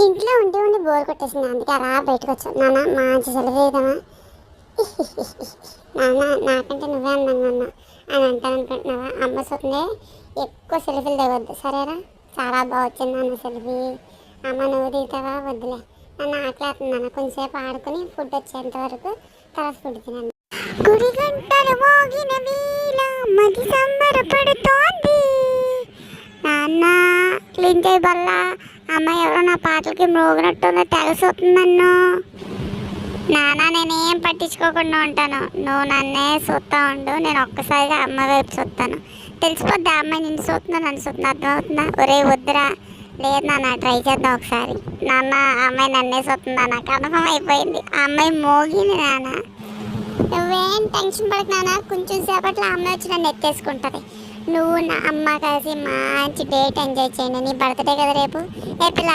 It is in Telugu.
ఇంట్లో ఉండి ఉండి బోర్ కొట్టేసింది, అందుకే అలా బయటకు వచ్చాను. నాన్న మంచి సెలవు వేద్దామా? నాన్న నాకంటే నువ్వే అందంగా ఉన్నా అని అంటాను అనుకుంటున్నావా? అమ్మ సొత్తునే ఎక్కువ సెల్ఫీలు దిగొద్దు సరేనా? చాలా బాగా వచ్చింది నాన్న సెల్ఫీ. అమ్మ నువ్వు దిగుతావా? వద్దులే. నన్ను ఆకలేస్తున్నాను, కొంచెంసేపు ఆడుకుని ఫుడ్ వచ్చేంత వరకు తర్వాత ఫుడ్ తినండి. గుడి గంటలు మోగిన వేళ మది సంబరపడుతోంది. నాన్న క్లీన్ చేయి బల్ల. అమ్మ ఎవరో నా పాటలకి మోగినట్టుందో తెగసొస్తుంది నన్ను. నాన్న నేనేం పట్టించుకోకుండా ఉంటాను, నువ్వు నన్నే చూస్తూ ఉండు. నేను ఒక్కసారిగా అమ్మ వైపు చూస్తాను, తెలిసిపోద్ది ఆ అమ్మాయి నిన్ను చూస్తుందా నన్ను చూస్తుందా. అర్థమవుతుందా? ఒరే వద్దురా. లేదు నాన్న ట్రై చేద్దాం ఒకసారి. నాన్న ఆ అమ్మాయి నన్నే చూస్తుందా? నాకు కన్ఫర్మ్ అయిపోయింది, ఆ అమ్మాయి మోగింది. నాన్న నువ్వేం టెన్షన్ పడకు నాన్న, కొంచెం సేపట్లో అమ్మాయి వచ్చి నన్ను ఎత్తేసుకుంటుంది. నువ్వు నా అమ్మ కలిసి మంచి డేట్ ఎంజాయ్ చేయండి. నీ బర్త్డే కదా రేపు. ఏ పిల్ల